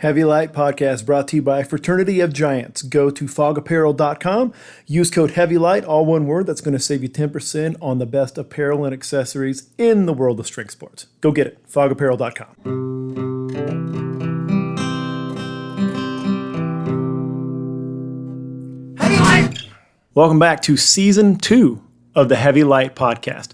Heavy Light Podcast brought to you by Fraternity of Giants. Go to fogapparel.com. Use code HEAVYLIGHT, all one word. That's going to save you 10% on the best apparel and accessories in the world of strength sports. Go get it. fogapparel.com. Heavy Light! Welcome back to Season 2 of the Heavy Light Podcast.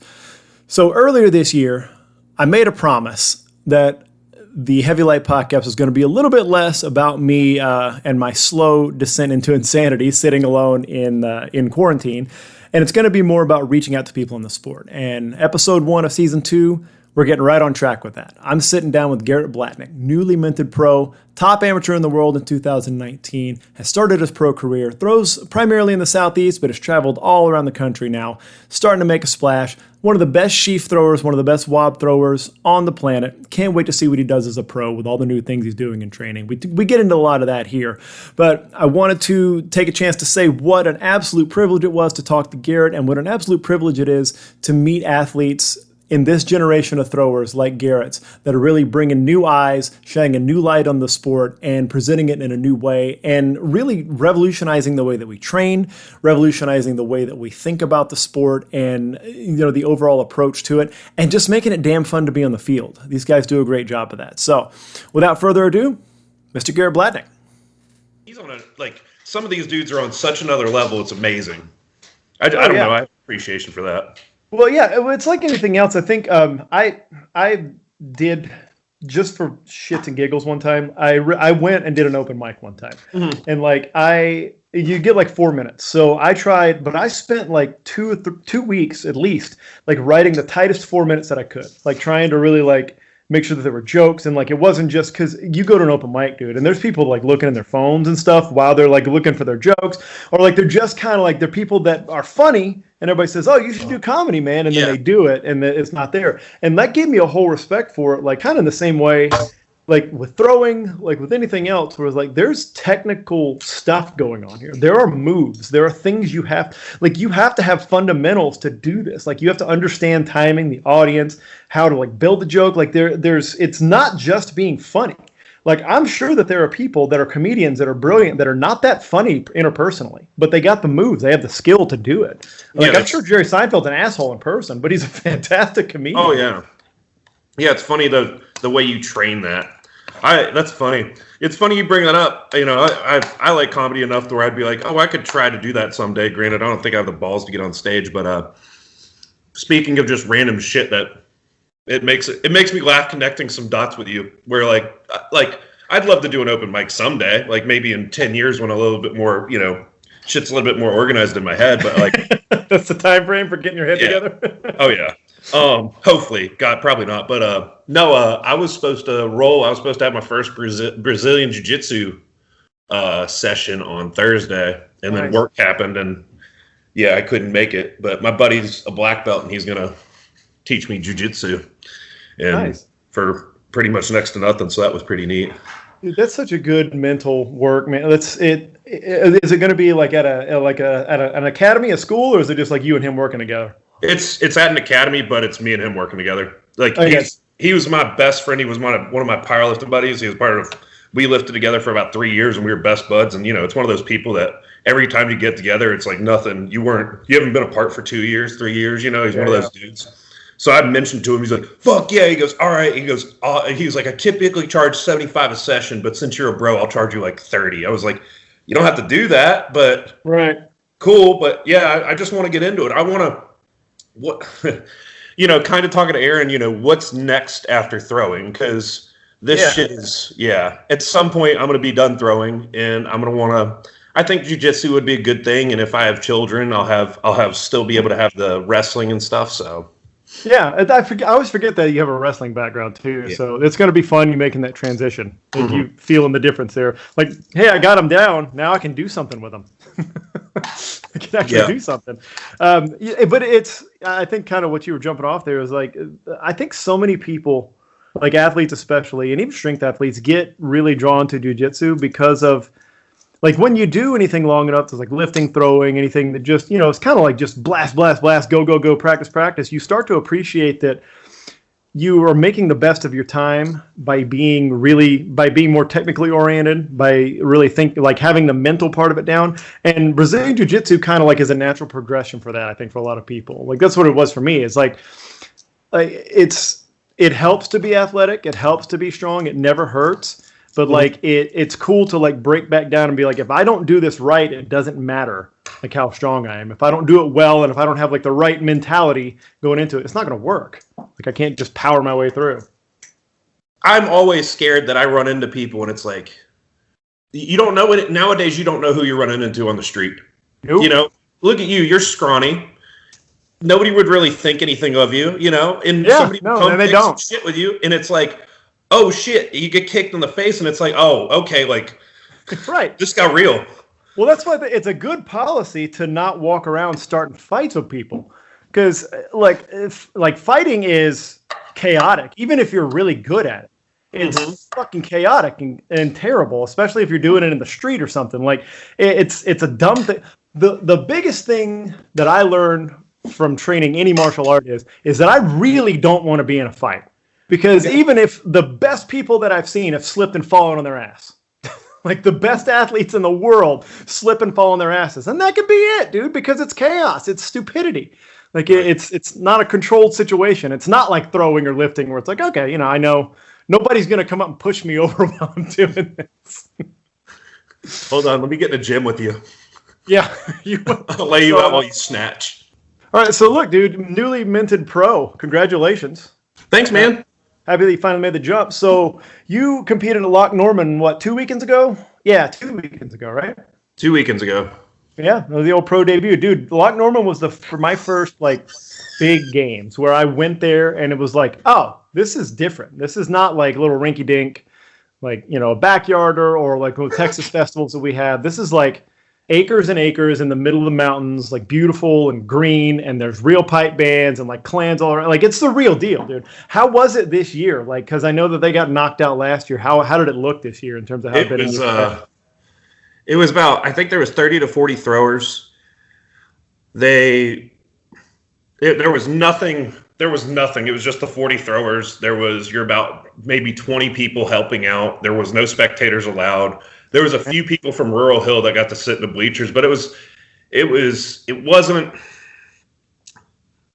So earlier this year, I made a promise that the Heavy Light Podcast is going to be a little bit less about me and my slow descent into insanity sitting alone in quarantine. And it's going to be more about reaching out to people in the sport. And episode 1 of season 2, we're getting right on track with that. I'm sitting down with Garrett Blatnik, newly minted pro, top amateur in the world in 2019, has started his pro career, throws primarily in the Southeast, but has traveled all around the country now, starting to make a splash. One of the best sheaf throwers, one of the best wob throwers on the planet. Can't wait to see what he does as a pro with all the new things he's doing in training. We get into a lot of that here, but I wanted to take a chance to say what an absolute privilege it was to talk to Garrett and what an absolute privilege it is to meet athletes in this generation of throwers like Garrett's that are really bringing new eyes, shedding a new light on the sport and presenting it in a new way and really revolutionizing the way that we train, revolutionizing the way that we think about the sport and the overall approach to it and just making it damn fun to be on the field. These guys do a great job of that. So without further ado, Mr. Garrett Blatnik. He's on some of these dudes are on such another level. It's amazing. I don't know. I have appreciation for that. Well, yeah, it's like anything else. I think I did just for shits and giggles one time. I went and did an open mic one time, and you get like 4 minutes. So I tried, but I spent like 2 weeks at least, like writing the tightest 4 minutes that I could, like trying to really make sure that there were jokes and it wasn't just because you go to an open mic, dude, and there's people looking in their phones and stuff while they're looking for their jokes, or they're just kind of they're people that are funny and everybody says, oh, you should do comedy, man, and then they do it and it's not there. And that gave me a whole respect for it, kind of in the same way with throwing, with anything else, where it's there's technical stuff going on here. There are moves. There are things you have to have fundamentals to do this. You have to understand timing, the audience, how to build the joke. It's not just being funny. I'm sure that there are people that are comedians that are brilliant that are not that funny interpersonally, but they got the moves. They have the skill to do it. I'm sure Jerry Seinfeld's an asshole in person, but he's a fantastic comedian. Oh yeah. Yeah, it's funny the way you train that. That's funny. It's funny you bring that up. I like comedy enough to where I'd be like, oh, I could try to do that someday. Granted, I don't think I have the balls to get on stage. But speaking of just random shit that it makes me laugh connecting some dots with you. Where I'd love to do an open mic someday. Maybe in 10 years when a little bit more shit's a little bit more organized in my head. But that's the time frame for getting your head together. Oh yeah. Hopefully, God, probably not. But no, I was supposed to roll. I was supposed to have my first Brazilian Jiu-Jitsu session on Thursday, and then work happened, and I couldn't make it. But my buddy's a black belt, and he's gonna teach me Jiu-Jitsu, and for pretty much next to nothing. So that was pretty neat. Dude, that's such a good mental work, man. Is it going to be at an academy, a school, or is it just you and him working together? It's at an academy, but it's me and him working together. He was my best friend. He was one of my powerlifting buddies. He was we lifted together for about 3 years, and we were best buds. And it's one of those people that every time you get together, it's nothing. You haven't been apart for 2 years, 3 years. He's one of those dudes. So I mentioned to him, he's like, fuck yeah. He goes, all right. He goes, I typically charge $75 a session, but since you're a bro, I'll charge you 30. I was like, you don't have to do that, but cool. But yeah, I just want to get into it. I want to. Kind of talking to Aaron, what's next after throwing? Because this shit is, at some point I'm going to be done throwing and I'm going to want to, I think jiu-jitsu would be a good thing. And if I have children, I'll still be able to have the wrestling and stuff. So. Yeah, I always forget that you have a wrestling background too. Yeah. So it's going to be fun you making that transition. You feeling the difference there. Hey, I got him down. Now I can do something with him. I can actually do something. But I think kind of what you were jumping off there is I think so many people, athletes especially, and even strength athletes, get really drawn to jiu-jitsu because of when you do anything long enough, so lifting, throwing, anything that just, it's kind of just blast, blast, blast, go, go, go, practice, practice. You start to appreciate that you are making the best of your time by being more technically oriented, by really having the mental part of it down. And Brazilian Jiu-Jitsu kind of like is a natural progression for that, I think, for a lot of people. Like that's what it was for me. It's it helps to be athletic, it helps to be strong, it never hurts. But like it's cool to like break back down and be like, if I don't do this right, it doesn't matter like how strong I am. If I don't do it well, and if I don't have like the right mentality going into it, it's not going to work. Like I can't just power my way through. I'm always scared that I run into people and it's like, you don't know it nowadays. You don't know who you're running into on the street. Nope. You know, look at you. You're scrawny. Nobody would really think anything of you. You know, and somebody would come pick some shit with you, and it's like, oh shit, you get kicked in the face, and it's like, oh, okay, like, right, this got real. Well, that's why it's a good policy to not walk around starting fights with people, because like fighting is chaotic, even if you're really good at it. It's fucking chaotic and terrible, especially if you're doing it in the street or something. Like it's a dumb thing. The biggest thing that I learned from training any martial art is that I really don't want to be in a fight. Because even if the best people that I've seen have slipped and fallen on their ass, like the best athletes in the world slip and fall on their asses, and that could be it, dude, because it's chaos, it's stupidity. Like it's not a controlled situation. It's not like throwing or lifting where it's like, okay, you know, I know nobody's going to come up and push me over while I'm doing this. Hold on, let me get in the gym with you. Yeah. I'll lay you out while you snatch. All right, so look, dude, newly minted pro. Congratulations. Thanks, man. Happy that you finally made the jump. So you competed at Loch Norman, 2 weekends ago? Yeah, 2 weekends ago, right? 2 weekends ago. Yeah, the old pro debut. Dude, Loch Norman was for my first, like, big games where I went there and it was like, oh, this is different. This is not like little rinky-dink, like, you know, a backyarder or like the Texas festivals that we have. This is like acres and acres in the middle of the mountains, like beautiful and green, and there's real pipe bands and like clans all around. Like it's the real deal, dude. How was it this year? Like, because I know that they got knocked out last year. How did it look this year in terms of how it was about, I think there was 30 to 40 throwers. There was nothing. There was nothing. It was just the 40 throwers. You're about maybe 20 people helping out. There was no spectators allowed. There was a few people from Rural Hill that got to sit in the bleachers, but it wasn't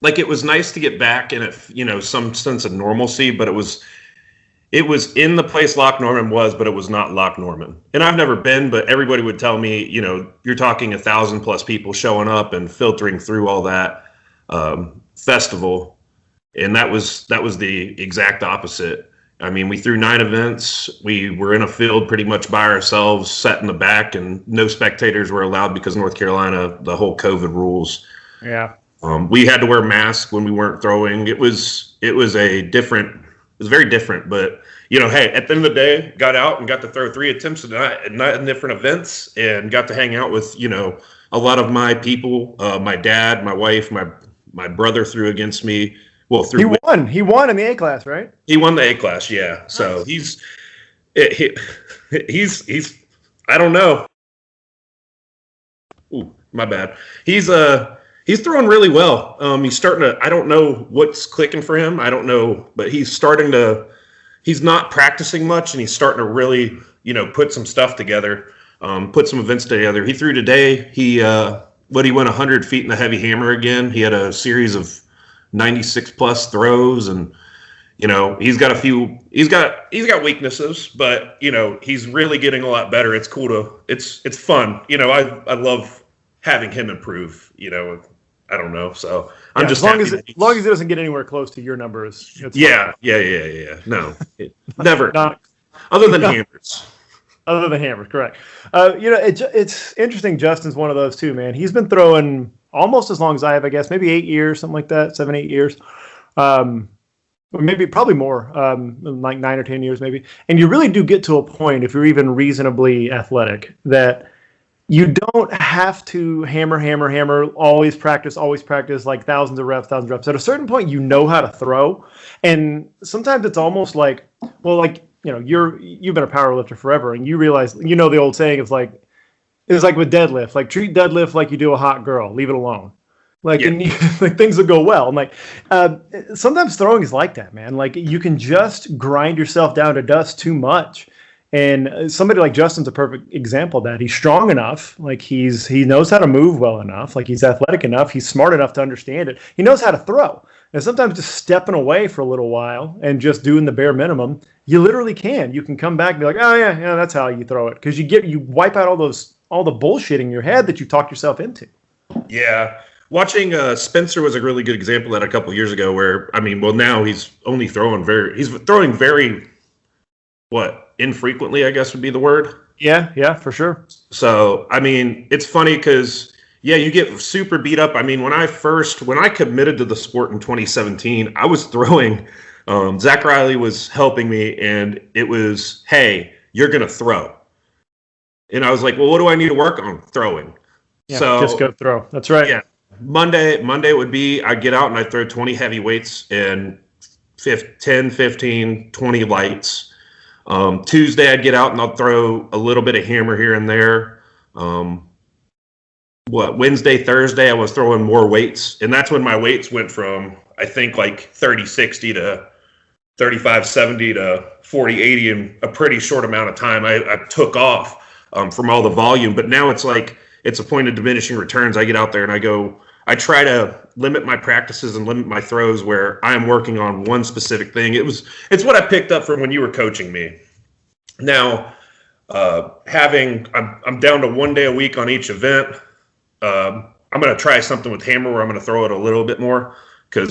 like, it was nice to get back in some sense of normalcy, but it was in the place Loch Norman was, but it was not Loch Norman. And I've never been, but everybody would tell me, you know, you're talking 1,000+ people showing up and filtering through all that festival. And that was the exact opposite. I mean, we threw 9 events. We were in a field pretty much by ourselves, set in the back, and no spectators were allowed because North Carolina, the whole COVID rules. Yeah. We had to wear masks when we weren't throwing. It was very different. But, you know, hey, at the end of the day, got out and got to throw 3 attempts at 9 different events and got to hang out with, you know, a lot of my people, my dad, my wife, my brother threw against me. Well, he won. He won in the A class, right? He won the A class, yeah. So he's I don't know. Ooh, my bad. He's throwing really well. He's starting to. I don't know what's clicking for him. I don't know, but he's starting to. He's not practicing much, and he's starting to really, you know, put some stuff together. Put some events together. He threw today. He went 100 feet in the heavy hammer again. He had a series of 96+ throws, and you know, he's got weaknesses, but you know, he's really getting a lot better. It's cool it's fun. You know, I love having him improve, you know. I don't know. So I'm just as long as it doesn't get anywhere close to your numbers. Yeah. No, never. Other than hammers. Other than hammers, correct. You know, it's interesting. Justin's one of those too, man. He's been throwing almost as long as I have, I guess, maybe 8 years, something like that, 7, 8 years. Probably more, like 9 or 10 years maybe. And you really do get to a point, if you're even reasonably athletic, that you don't have to hammer, always practice, like thousands of reps. At a certain point, you know how to throw. And sometimes it's almost like, well, like, you know, you've been a power lifter forever, and you realize, you know, the old saying is like, it's like with deadlift, like treat deadlift like you do a hot girl, leave it alone. Like, and like things will go well. And like, sometimes throwing is like that, man. Like you can just grind yourself down to dust too much. And somebody like Justin's a perfect example of that. He's strong enough, like he knows how to move well enough, like he's athletic enough, he's smart enough to understand it. He knows how to throw. And sometimes just stepping away for a little while and just doing the bare minimum, you literally can. You can come back and be like, oh yeah, that's how you throw it. Because you wipe out all the bullshit in your head that you talked yourself into. Yeah. Watching Spencer was a really good example of that a couple of years ago where, now he's throwing very, infrequently, I guess would be the word. Yeah, for sure. So, it's funny because, you get super beat up. When I committed to the sport in 2017, I was throwing, Zach Riley was helping me, and it was, hey, you're going to throw. And I was like, well, what do I need to work on? Throwing. Yeah, so just go throw. That's right. Yeah. Monday would be I'd get out and I'd throw 20 heavy weights and 10, 15, 20 lights. Tuesday I'd get out and I'll throw a little bit of hammer here and there. Wednesday, Thursday I was throwing more weights, and that's when my weights went from I think like 30-60 to 35-70 to 40-80 in a pretty short amount of time. I took off from all the volume, but now it's like it's a point of diminishing returns. I get out there and I try to limit my practices and limit my throws where I'm working on one specific thing. It's what I picked up from when you were coaching me. Now, I'm down to 1 day a week on each event. I'm going to try something with hammer where I'm going to throw it a little bit more because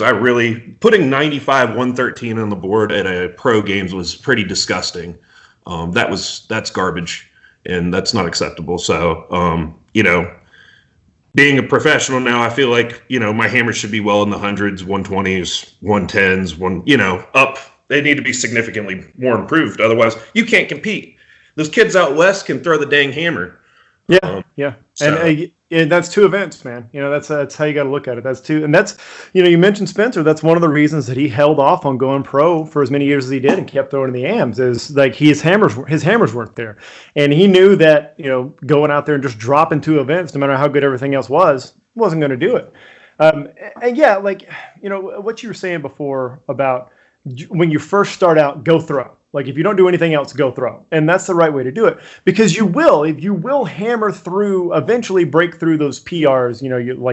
putting 95, 113 on the board at a pro games was pretty disgusting. That's garbage and that's not acceptable. So, being a professional now, I feel like, my hammers should be well in the hundreds, 120s, 110s, up. They need to be significantly more improved. Otherwise, you can't compete. Those kids out west can throw the dang hammer. Yeah. And that's two events, man. That's how you got to look at it. That's two. And that's, you mentioned Spencer. That's one of the reasons that he held off on going pro for as many years as he did and kept throwing in the AMs is like his hammers weren't there. And he knew that, going out there and just dropping two events, no matter how good everything else wasn't going to do it. What you were saying before about when you first start out, go throw. Like if you don't do anything else, go throw. And that's the right way to do it because you will hammer through, eventually break through those PRs,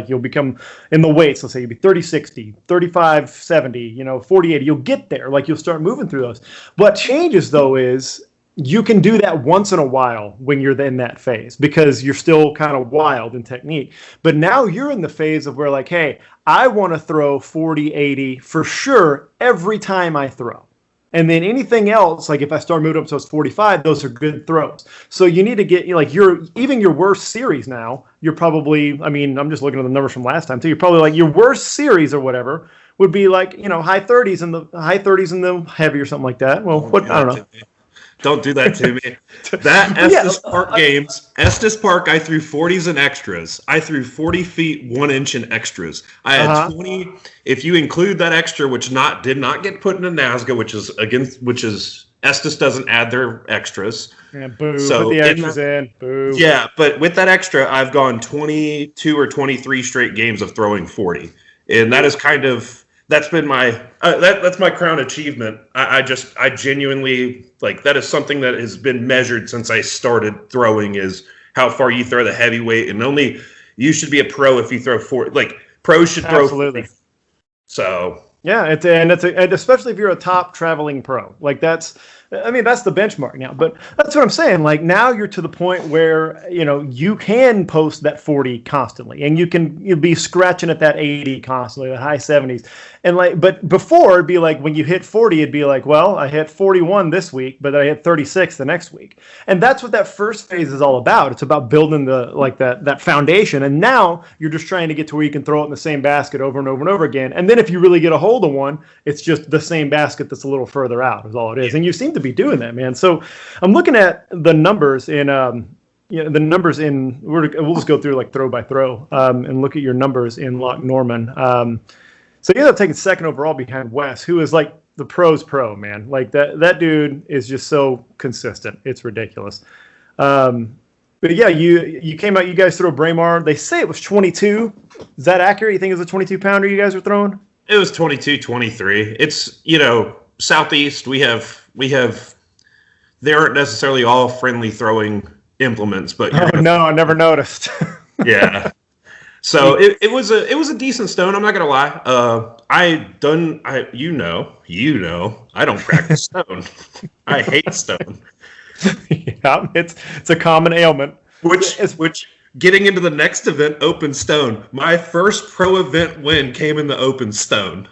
you'll become in the weights. Let's say you'll be 30-60, 35-70, 40-80. You'll get there. Like you'll start moving through those. What changes though is you can do that once in a while when you're in that phase because you're still kind of wild in technique. But now you're in the phase of where like, hey, I want to throw 40-80 for sure every time I throw. And then anything else, like if I start moving up to 45, those are good throws. So you need to get even your worst series now, you're probably, I'm just looking at the numbers from last time too. You're probably like your worst series or whatever would be like, high 30s in the heavy or something like that. Well, I don't know. Don't do that to me. That Estes Park games, Estes Park, I threw 40s and extras. I threw 40 feet, 1 inch in extras. I had 20. If you include that extra, which did not get put into NASGA, which is Estes doesn't add their extras. Yeah, boo. So put the extras in. Boo. Yeah, but with that extra, I've gone 22 or 23 straight games of throwing 40, and that is that's been my that's my crown achievement. I genuinely like that is something that has been measured since I started throwing is how far you throw the heavyweight, and only you should be a pro if you throw 40. Like pros should throw 40. So yeah, and especially if you're a top traveling pro, like that's the benchmark now. But that's what I'm saying. Like now you're to the point where you can post that 40 constantly, and you'll be scratching at that 80 constantly, the high 70s, and but before it'd be like when you hit 40, it'd be like, well, I hit 41 this week, but I hit 36 the next week, and that's what that first phase is all about. It's about building that foundation, and now you're just trying to get to where you can throw it in the same basket over and over and over again, and then if you really get a hold of one, it's just the same basket that's a little further out is all it is, and you seem to be doing that, man. So I'm looking at the numbers in we'll just go through like throw by throw and look at your numbers in Loch Norman. So you end up taking second overall behind Wes, who is like the pro's pro, man. Like that dude is just so consistent. It's ridiculous. But yeah, you came out. You guys threw a Braemar. They say it was 22. Is that accurate? You think it was a 22 pounder you guys were throwing? It was 22, 23. It's Southeast. We have. They aren't necessarily all friendly throwing implements, but no, I never noticed. Yeah. So it was a decent stone. I'm not gonna lie. I don't practice stone. I hate stone. Yeah, it's a common ailment. Which getting into the next event, open stone. My first pro event win came in the open stone.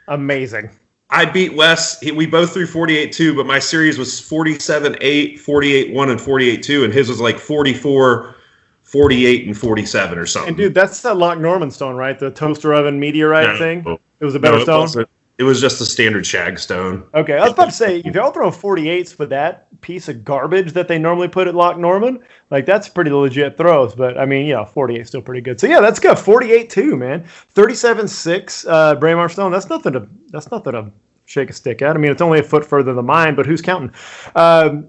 Amazing. I beat Wes. We both threw 48-2, but my series was 47-8, 48-1, and 48-2, and his was like 44, 48, and 47 or something. And dude, that's that Loch Norman stone, right? The toaster oven meteorite thing. It was a better stone. It was just a standard shag stone. Okay, I was about to say, if y'all throw 48s for that piece of garbage that they normally put at Loch Norman, like that's pretty legit throws. But I mean, 48 is still pretty good. So yeah, that's good. 48-2, man. 37-6 Braemar stone. That's nothing to shake a stick at. I mean, it's only a foot further than mine, but who's counting?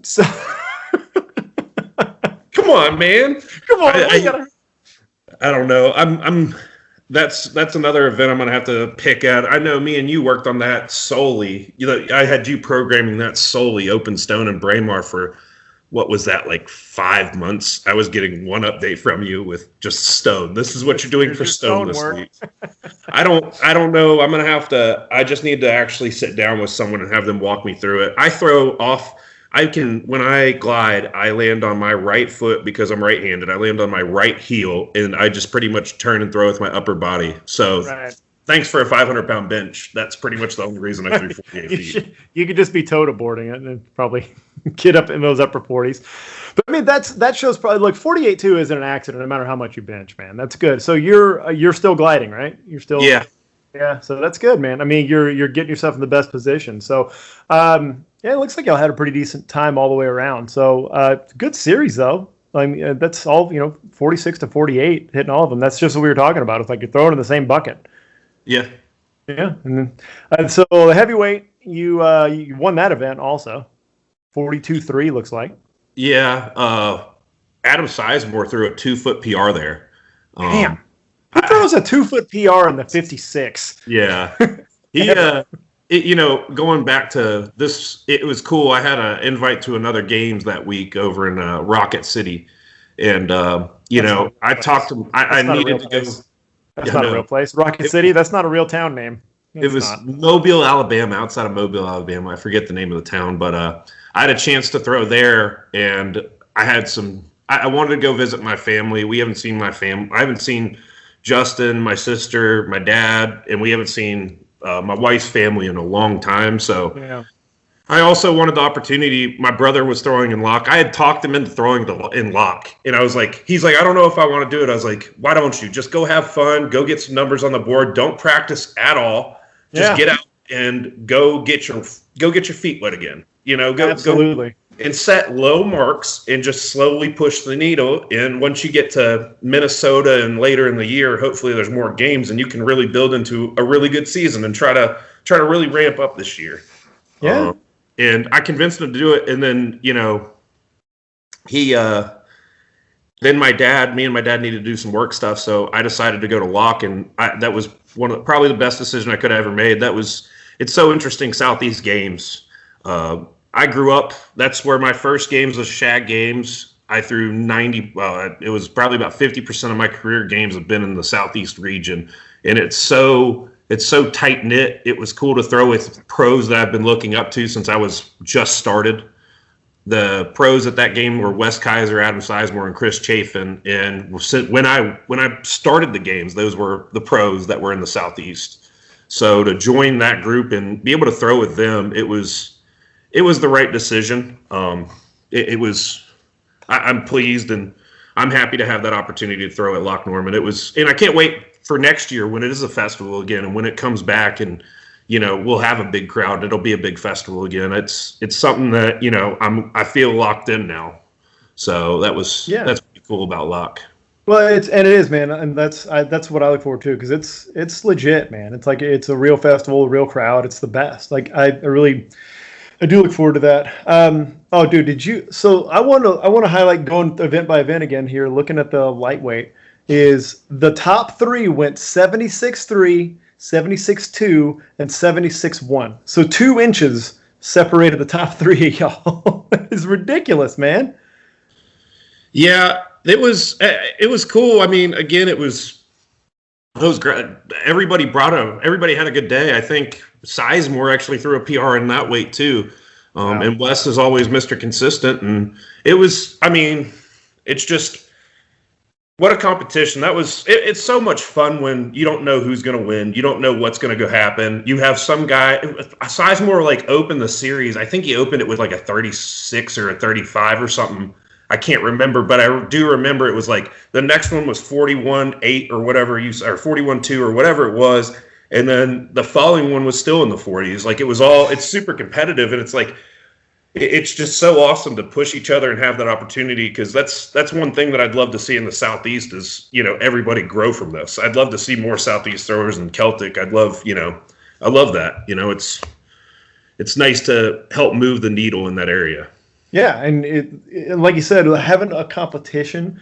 So come on, man. Come on. I don't know. That's another event I'm going to have to pick at. I know me and you worked on that solely. I had you programming that solely, open stone and Braemar for, what was that, like 5 months? I was getting one update from you with just stone. This is what you're doing for stone this week. I don't know. I just need to actually sit down with someone and have them walk me through it. I throw off. When I glide, I land on my right foot because I'm right-handed. I land on my right heel, and I just pretty much turn and throw with my upper body. So Thanks for a 500-pound bench. That's pretty much the only reason I threw 48 feet. You could just be toe-to boarding it and probably get up in those upper 40s. But I mean, that shows probably like 48-2 isn't an accident no matter how much you bench, man. That's good. So you're still gliding, right? You're still Yeah, so that's good, man. I mean, you're getting yourself in the best position. So, it looks like y'all had a pretty decent time all the way around. So, good series, though. I mean, that's all, 46 to 48, hitting all of them. That's just what we were talking about. It's like you're throwing in the same bucket. Yeah. Yeah. And so the heavyweight, you won that event also. 42-3 looks like. Yeah. Adam Sizemore threw a 2-foot PR there. Damn. Who throws a 2-foot PR in the 56? Yeah. He, going back to this, it was cool. I had an invite to another games that week over in Rocket City. And, I talked to him. I needed to go. That's not a real place. Rocket City, that's not a real town name. It was Mobile, Alabama, outside of Mobile, Alabama. I forget the name of the town, but I had a chance to throw there, and I had I wanted to go visit my family. We haven't seen my family. I haven't seen Justin, my sister, my dad, and we haven't seen my wife's family in a long time. So yeah. I also wanted the opportunity. My brother was throwing in lock. I had talked him into throwing in lock. And I was like, he's like, I don't know if I want to do it. I was like, why don't you? Just go have fun. Go get some numbers on the board. Don't practice at all. Just get out and go get your feet wet again. Absolutely. Go and set low marks and just slowly push the needle. And once you get to Minnesota and later in the year, hopefully there's more games and you can really build into a really good season and try to really ramp up this year. Yeah. And I convinced him to do it. And then, then me and my dad needed to do some work stuff. So I decided to go to Locke, and that was probably the best decision I could have ever made. It's so interesting, Southeast games. I grew up, that's where my first games was shag games. I threw it was probably about 50% of my career games have been in the Southeast region. And it's so tight knit. It was cool to throw with pros that I've been looking up to since I was just started. The pros at that game were Wes Kaiser, Adam Sizemore, and Chris Chafin. And when I started the games, those were the pros that were in the Southeast. So to join that group and be able to throw with them, it was the right decision. I'm pleased and I'm happy to have that opportunity to throw at Loch Norman. And I can't wait for next year when it is a festival again and when it comes back and, we'll have a big crowd. It'll be a big festival again. It's something that, I feel locked in now. So that's pretty cool about Loch. Well, it is, man. And that's what I look forward to. Cause it's legit, man. It's like, it's a real festival, a real crowd. It's the best. Like I I do look forward to that. Oh, dude, did you? So I want to highlight going event by event again here. Looking at the lightweight, is the top three went 76.3, 76.2, and 76.1. So 2 inches separated the top three, y'all. It's ridiculous, man. Yeah, it was cool. I mean, again, it was great. Everybody had a good day. I think Sizemore actually threw a PR in that weight too. Wow. And Wes is always Mr. Consistent. And it was, I mean, it's just, what a competition. It's so much fun when you don't know who's going to win. You don't know what's going to go happen. You have some guy, Sizemore like opened the series. I think he opened it with like a 36 or a 35 or something. I can't remember, but I do remember it was like the next one was 41.8 or whatever or 41.2 or whatever it was. And then the following one was still in the 40s. Like it's super competitive. And it's like, it's just so awesome to push each other and have that opportunity. Cause that's one thing that I'd love to see in the Southeast is, everybody grow from this. I'd love to see more Southeast throwers in Celtic. I love that, it's nice to help move the needle in that area. Yeah. And like you said, having a competition,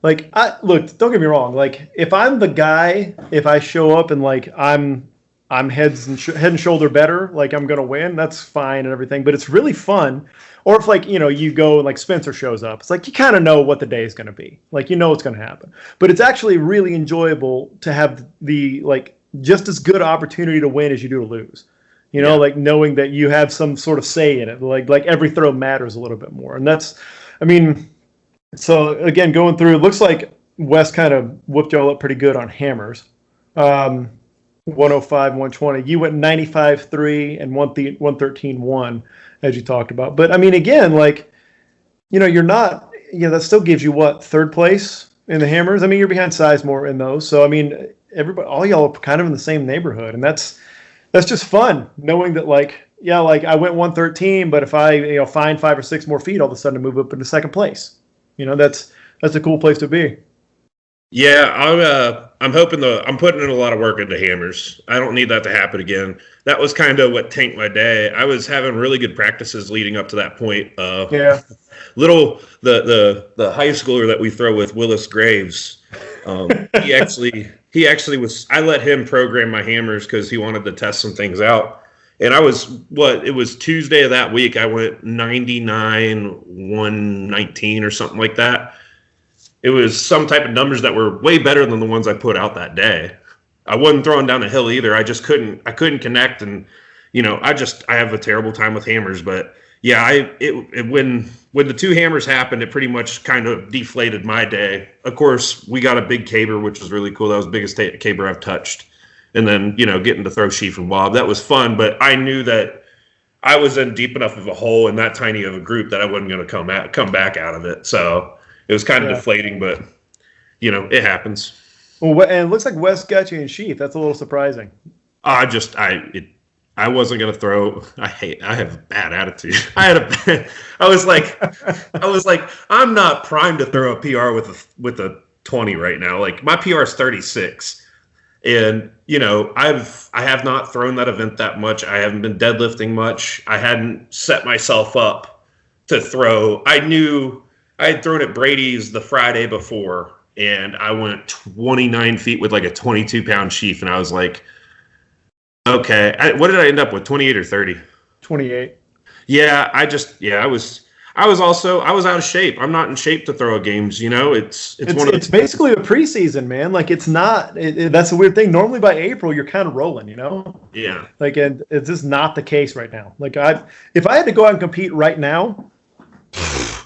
like, look, don't get me wrong. Like, if I'm the guy, if I show up and like I'm head and shoulder better, like I'm gonna win, that's fine and everything. But it's really fun. Or if like you go and like Spencer shows up, it's like you kind of know what the day is gonna be. Like what's gonna happen. But it's actually really enjoyable to have the like just as good opportunity to win as you do to lose. Like knowing that you have some sort of say in it. Like every throw matters a little bit more, and that's, I mean. So, again, going through, it looks like Wes kind of whooped y'all up pretty good on hammers. 105, 120. You went 95.3 and 113.1, as you talked about. But, I mean, again, like, you're not, that still gives you what, third place in the hammers? I mean, you're behind Sizemore in those. So, I mean, all y'all are kind of in the same neighborhood. And that's just fun, knowing that, like, yeah, like I went 113, but if I, find 5 or 6 more feet, all of a sudden I move up into second place. That's a cool place to be. Yeah, I'm hoping I'm putting in a lot of work into hammers. I don't need that to happen again. That was kind of what tanked my day. I was having really good practices leading up to that point. Yeah. The high schooler that we throw with, Willis Graves, he actually was. I let him program my hammers because he wanted to test some things out. And it was Tuesday of that week. I went 99, 119 or something like that. It was some type of numbers that were way better than the ones I put out that day. I wasn't throwing down the hill either. I couldn't connect. And, I have a terrible time with hammers, but yeah, when the 2 hammers happened, it pretty much kind of deflated my day. Of course, we got a big caber, which was really cool. That was the biggest caber I've touched. And then, getting to throw sheaf and wob, that was fun. But I knew that I was in deep enough of a hole in that tiny of a group that I wasn't going to come back out of it. So it was kind of deflating, but, it happens. Well, and it looks like Wes got you in sheaf. That's a little surprising. I wasn't going to throw. I have a bad attitude. I was like, I'm not primed to throw a PR with a 20 right now. Like my PR is 36. And, I have not thrown that event that much. I haven't been deadlifting much. I hadn't set myself up to throw. I knew I had thrown at Brady's the Friday before, and I went 29 feet with like a 22-pound sheaf. And I was like, okay, what did I end up with? 28 or 30? 28. Yeah, I was out of shape. I'm not in shape to throw games. It's basically a preseason, man. Like it's not. That's a weird thing. Normally by April you're kind of rolling. Yeah. Like, and it's just not the case right now. Like if I had to go out and compete right now,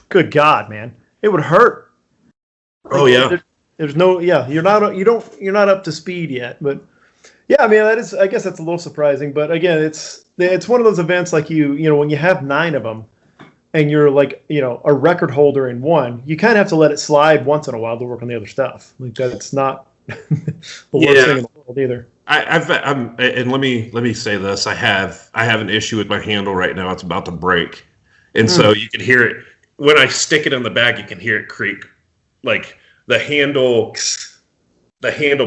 good God, man, it would hurt. Like, oh yeah. There's no. Yeah, you're not up to speed yet. But yeah, I mean I guess that's a little surprising. But again, it's one of those events like when you have 9 of them. And you're like, a record holder in one, you kind of have to let it slide once in a while to work on the other stuff. Like that's not the worst thing in the world either. And let me say this: I have an issue with my handle right now. It's about to break, and so you can hear it when I stick it in the bag. You can hear it creak, like the handle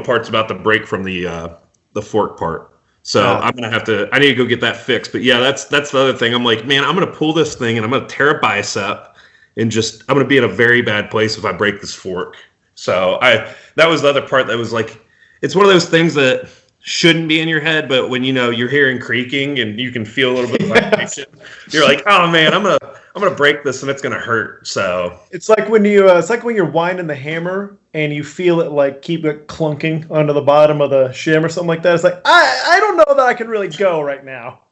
part's about to break from the fork part. So I'm going to have to, I need to go get that fixed. But yeah, that's the other thing. I'm like, man, I'm going to pull this thing and I'm going to tear a bicep and I'm going to be in a very bad place if I break this fork. So that was the other part that was like, it's one of those things that shouldn't be in your head, but when you're hearing creaking and you can feel a little bit of vibration, you're like, oh man, I'm gonna break this and it's gonna hurt. So it's like when you're winding the hammer and you feel it like keep it clunking onto the bottom of the shim or something like that. It's like I don't know that I can really go right now.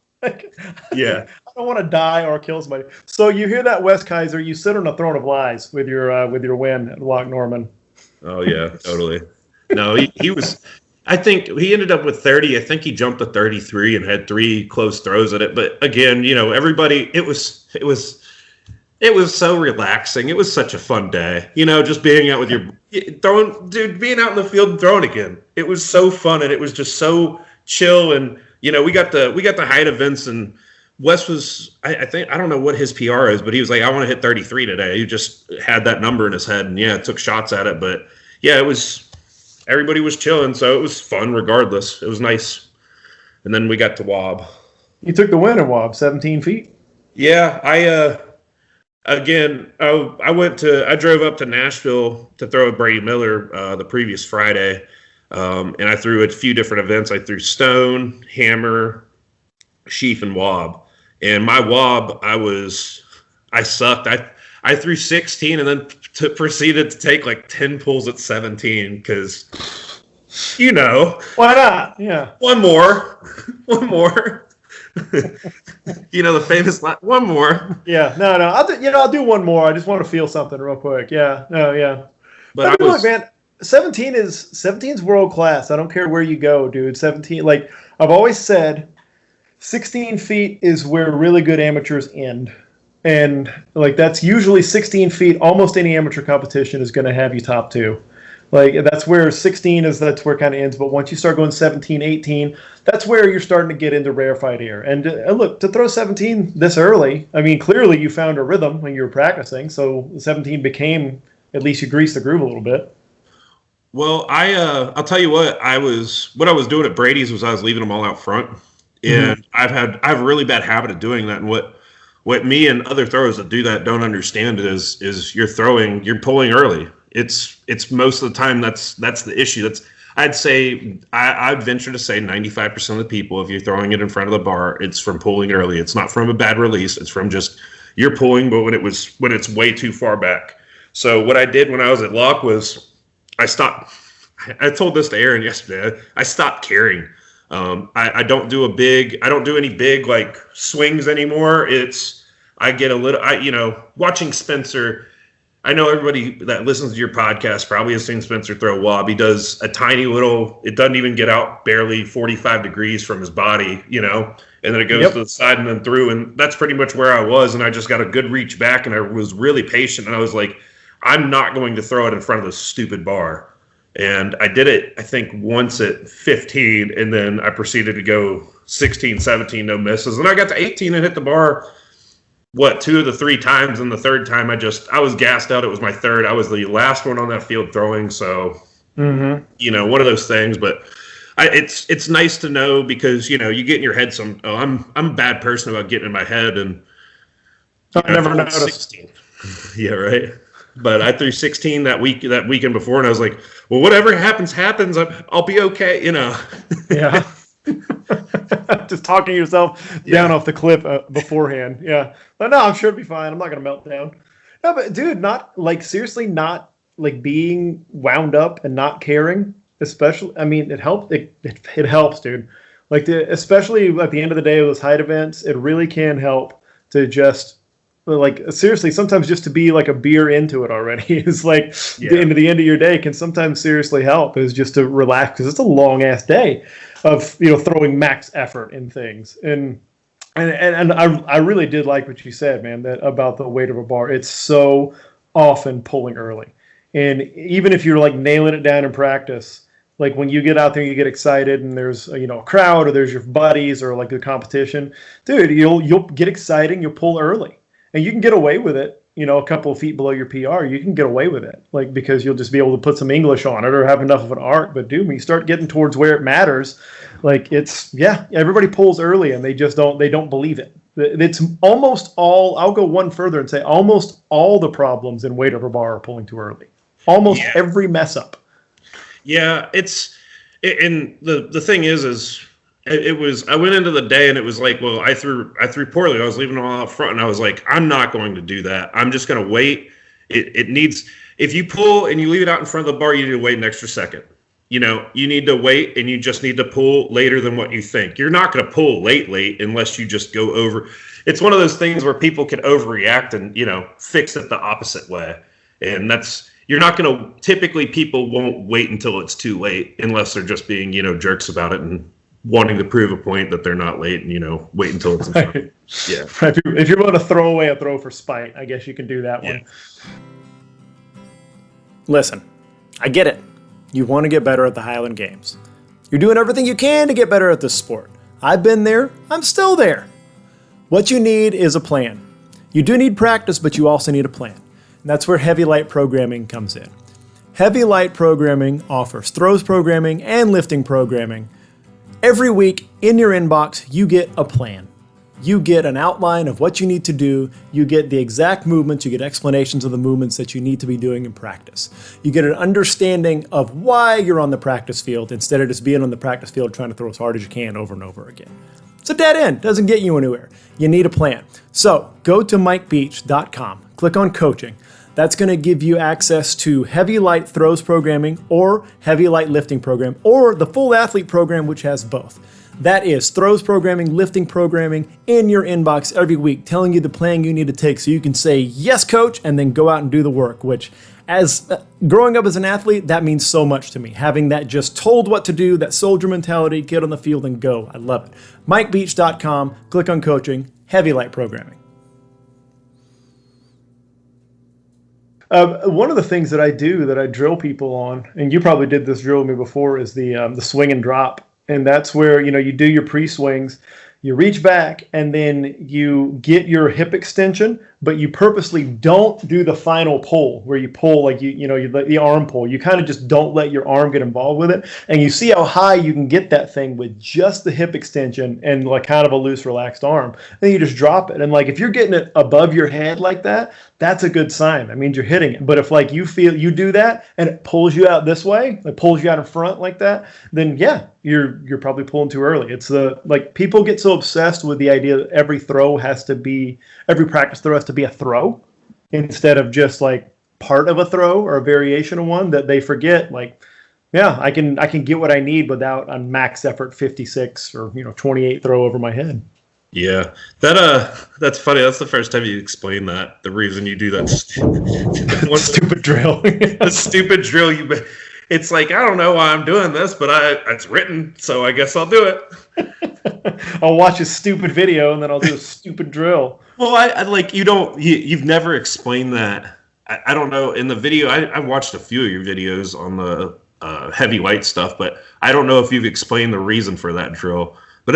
Yeah, I don't want to die or kill somebody. So you hear that, Wes Kaiser? You sit on a throne of lies with your win at Loch Norman. Oh yeah, totally. No, he was. I think he ended up with 30. I think he jumped to 33 and had 3 close throws at it. But again, everybody, it was so relaxing. It was such a fun day. Just being out with being out in the field and throwing again. It was so fun and it was just so chill. And we got the height events and Wes was, I think, I don't know what his PR is, but he was like, I want to hit 33 today. He just had that number in his head and took shots at it. But yeah, everybody was chilling, so it was fun regardless. It was nice. And then we got to Wob. You took the win at Wob, 17 feet. Yeah, I drove up to Nashville to throw with Brady Miller the previous Friday, and I threw a few different events. I threw stone, hammer, sheaf, and Wob. And my Wob, I sucked. I threw 16 and then proceeded to take like 10 pulls at 17 because, why not? Yeah. One more. The famous line, one more. Yeah. No. I'll do one more. I just want to feel something real quick. Yeah. No. Yeah. But look, man, 17's world class. I don't care where you go, dude. 17, like I've always said, 16 feet is where really good amateurs end. And like that's usually 16 feet. Almost any amateur competition is going to have you top 2. Like that's where 16 is. That's where it kind of ends. But once you start going 17, 18, that's where you're starting to get into rarefied air. And look, to throw 17 this early, I mean, clearly you found a rhythm when you were practicing. So 17 became, at least you greased the groove a little bit. Well, I'll tell you what I was doing at Brady's was I was leaving them all out front, and I have a really bad habit of doing that. And what me and other throwers that do that don't understand is you're pulling early. It's most of the time that's the issue. I'd venture to say 95% of the people, if you're throwing it in front of the bar, it's from pulling early. It's not from a bad release. It's from just you're pulling, but when it's way too far back. So what I did when I was at Loch was I stopped. I told this to Aaron yesterday. I stopped carrying. I don't do any big like swings anymore. I get a little, watching Spencer. I know everybody that listens to your podcast probably has seen Spencer throw Wob. He does a tiny little, it doesn't even get out barely 45 degrees from his body, and then it goes to the side and then through. And that's pretty much where I was. And I just got a good reach back and I was really patient. And I was like, I'm not going to throw it in front of this stupid bar. And I did it, I think, once at 15, and then I proceeded to go 16, 17, no misses. And I got to 18 and hit the bar, 2 of the 3 times, and the third time I was gassed out. It was my third. I was the last one on that field throwing, so, one of those things. But it's nice to know because, you get in your head I'm a bad person about getting in my head. And I never noticed. 16. Yeah, right. But I threw 16 that weekend before, and I was like, well, whatever happens. I'll be okay, Yeah. Just talking yourself down off the cliff beforehand. Yeah. But no, I'm sure it'll be fine. I'm not going to melt down. No, but dude, seriously, not like being wound up and not caring, especially, I mean, it helps. It helps, dude. Like, especially at the end of the day of those height events, it really can help to just, like, seriously, sometimes just to be like a beer into it already is like into the end of your day can sometimes seriously help, is just to relax because it's a long ass day of throwing max effort in things. And I really did like what you said, man, that about the weight of a bar. It's so often pulling early, and even if you're like nailing it down in practice, like when you get out there, you get excited, and there's a crowd, or there's your buddies, or like the competition, dude, you'll get exciting, you'll pull early. And you can get away with it, a couple of feet below your PR, you can get away with it, like, because you'll just be able to put some English on it or have enough of an arc. But dude, when you start getting towards where it matters, like, everybody pulls early and they don't believe it. It's almost all, I'll go one further and say almost all the problems in weight over bar are pulling too early. Almost every mess up. Yeah, and the thing is it was, I went into the day and it was like, well, I threw poorly. I was leaving it all out front and I was like, I'm not going to do that. I'm just going to wait. It needs, if you pull and you leave it out in front of the bar, you need to wait an extra second. You need to wait and you just need to pull later than what you think. You're not going to pull late unless you just go over. It's one of those things where people can overreact and, fix it the opposite way. And you're not going to, typically people won't wait until it's too late unless they're just being, jerks about it and wanting to prove a point that they're not late and, wait until it's in front. Yeah. If you're going to throw away a throw for spite, I guess you can do that one. Listen, I get it. You want to get better at the Highland Games. You're doing everything you can to get better at this sport. I've been there. I'm still there. What you need is a plan. You do need practice, but you also need a plan. And that's where heavy light programming comes in. Heavy light programming offers throws programming and lifting programming. Every week in your inbox, you get a plan. You get an outline of what you need to do. You get the exact movements. You get explanations of the movements that you need to be doing in practice. You get an understanding of why you're on the practice field instead of just being on the practice field trying to throw as hard as you can over and over again. It's a dead end. Doesn't get you anywhere. You need a plan. So go to MikeBeach.com. Click on coaching. That's going to give you access to heavy light throws programming or heavy light lifting program or the full athlete program, which has both. That is throws programming, lifting programming in your inbox every week, telling you the plan you need to take so you can say, yes, coach, and then go out and do the work, which as growing up as an athlete, that means so much to me. Having that just told what to do, that soldier mentality, get on the field and go. I love it. MikeBeach.com, click on coaching, heavy light programming. One of the things that I do that I drill people on, and you probably did this drill with me before, is the swing and drop. And that's where, you do your pre-swings, you reach back, and then you get your hip extension, but you purposely don't do the final pull where you pull like the arm pull. You kind of just don't let your arm get involved with it. And you see how high you can get that thing with just the hip extension and like kind of a loose, relaxed arm. Then you just drop it. And like if you're getting it above your head like that, that's a good sign. That means you're hitting it. But if like you feel you do that and it pulls you out this way, it pulls you out in front like that, then yeah, you're probably pulling too early. It's like people get so obsessed with the idea that every practice throw has to be a throw instead of just like part of a throw or a variation of one, that they forget like, yeah, I can get what I need without a max effort 56 or 28 throw over my head. Yeah, that's funny. That's the first time you explained that. The reason you do that stupid drill. The stupid drill. It's like, I don't know why I'm doing this, but it's written, so I guess I'll do it. I'll watch a stupid video and then I'll do a stupid drill. Well, I like you've never explained that. I don't know. In the video, I watched a few of your videos on the heavy light stuff, but I don't know if you've explained the reason for that drill. But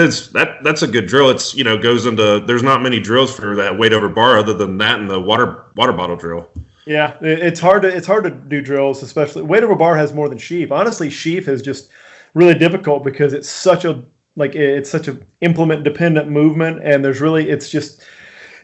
that's a good drill. It's goes into, there's not many drills for that weight over bar other than that and the water bottle drill. Yeah, it's hard to do drills, especially weight over bar has more than sheaf. Honestly, sheaf is just really difficult because it's such a implement dependent movement, and it's just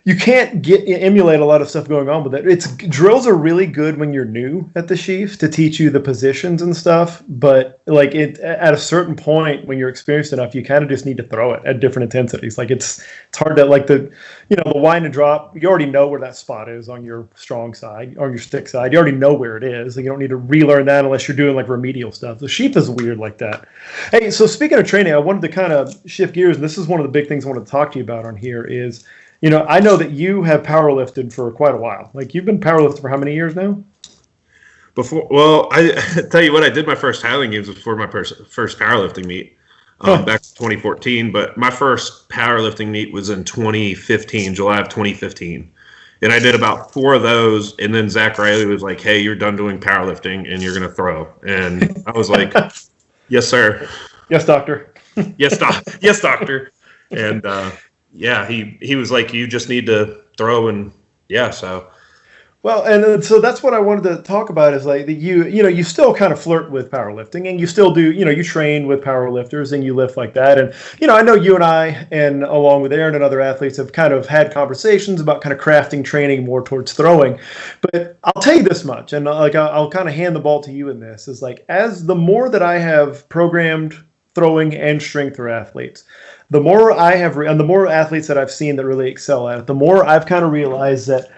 you can't emulate a lot of stuff going on with it. Drills are really good when you're new at the sheaf to teach you the positions and stuff, but like at a certain point when you're experienced enough, you kind of just need to throw it at different intensities. Like it's hard to like the wind and drop. You already know where that spot is on your strong side, on your stick side. You already know where it is. Like you don't need to relearn that unless you're doing like remedial stuff. The sheaf is weird like that. Hey, so speaking of training, I wanted to kind of shift gears, and this is one of the big things I want to talk to you about on here is, I know that you have powerlifted for quite a while. Like you've been powerlifting for how many years now? I tell you what, I did my first Highland Games before my first powerlifting meet back in 2014. But my first powerlifting meet was in 2015, July of 2015. And I did about 4 of those. And then Zach Riley was like, hey, you're done doing powerlifting and you're going to throw. And I was like, yes, sir. Yes, doctor. Yes, doctor. And, yeah, he was like, you just need to throw, and yeah, so Well, and so that's what I wanted to talk about is like that you still kind of flirt with powerlifting and you still do, you train with powerlifters and you lift like that. And, I know you and I, and along with Aaron and other athletes have kind of had conversations about kind of crafting training more towards throwing. But I'll tell you this much, and like I'll kind of hand the ball to you in this, is like as the more that I have programmed throwing and strength for athletes, the more I have, and the more athletes that I've seen that really excel at it, the more I've kind of realized that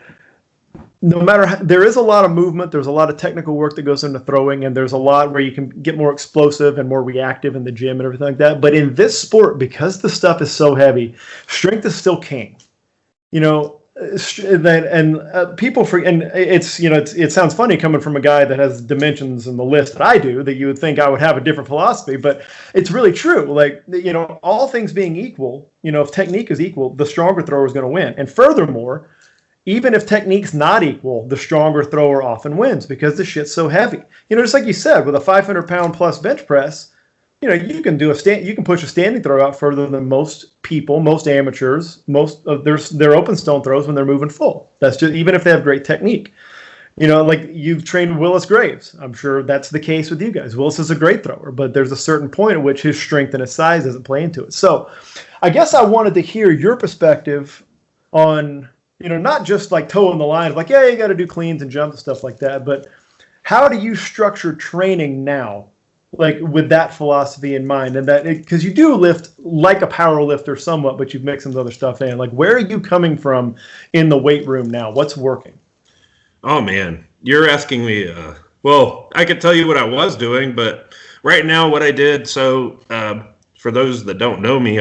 no matter how, there is a lot of movement, there's a lot of technical work that goes into throwing, and there's a lot where you can get more explosive and more reactive in the gym and everything like that. But in this sport, because the stuff is so heavy, strength is still king. People and it sounds funny coming from a guy that has dimensions in the list that I do, that you would think I would have a different philosophy, but it's really true. Like, all things being equal, if technique is equal, the stronger thrower is going to win. And furthermore, even if technique's not equal, the stronger thrower often wins because the shit's so heavy. Just like you said, with a 500-pound plus bench press, you can push a standing throw out further than most people, most amateurs, most of their open stone throws when they're moving full. That's just even if they have great technique. Like you've trained Willis Graves. I'm sure that's the case with you guys. Willis is a great thrower, but there's a certain point at which his strength and his size doesn't play into it. So I guess I wanted to hear your perspective on, not just like toeing the line of like, yeah, you got to do cleans and jumps and stuff like that, but how do you structure training now, like with that philosophy in mind? And that, because you do lift like a power lifter somewhat, but you've mixed some other stuff in. Like, where are you coming from in the weight room now? What's working? Oh, man, you're asking me. Well, I could tell you what I was doing, but right now what I did. So for those that don't know me,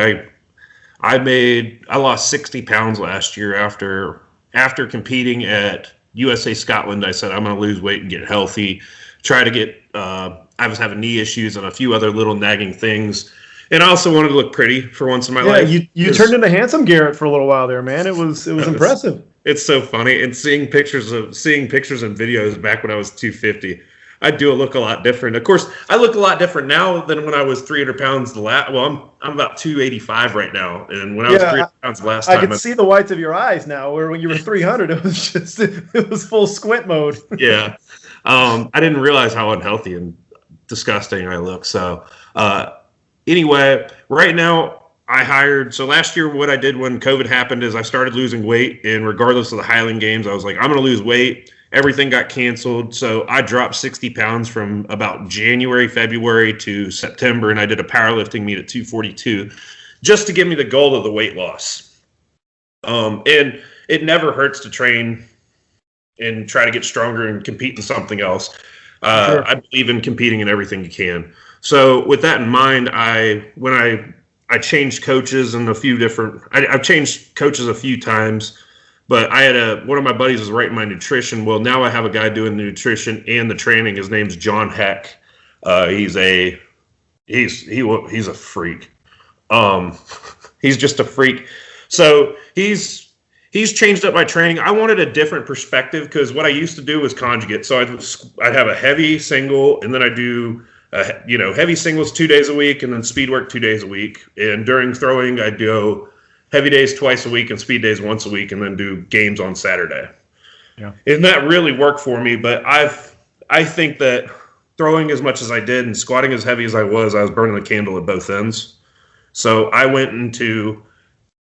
I lost 60 pounds last year after competing at USA Scotland. I said, I'm going to lose weight and get healthy, try to get, I was having knee issues and a few other little nagging things. And I also wanted to look pretty for once in my life. You turned into handsome Garrett for a little while there, man. It was impressive. It's so funny. And seeing pictures and videos back when I was 250, I do look a lot different. Of course, I look a lot different now than when I was 300 pounds Well, I'm about 285 right now, and when I was 300 pounds last time, I could see the whites of your eyes now. Where when you were 300, it was full squint mode. Yeah, I didn't realize how unhealthy and disgusting I look. So, anyway, right now so last year what I did when COVID happened is I started losing weight, and regardless of the Highland Games, I was like, I'm going to lose weight. Everything got canceled, so I dropped 60 pounds from about January, February to September, and I did a powerlifting meet at 242 just to give me the goal of the weight loss. And it never hurts to train and try to get stronger and compete in something else. Sure. I believe in competing in everything you can. So with that in mind, when I changed coaches and I've changed coaches a few times. But I had one of my buddies was writing my nutrition. Well, now I have a guy doing the nutrition and the training. His name's John Heck. He's a freak. He's just a freak. So he's changed up my training. I wanted a different perspective because what I used to do was conjugate. So I'd have a heavy single, and then I do heavy singles 2 days a week, and then speed work 2 days a week. And during throwing, I do heavy days twice a week and speed days once a week, and then do games on Saturday. Yeah. And that really worked for me, but I think that throwing as much as I did and squatting as heavy as I was burning the candle at both ends. So I went into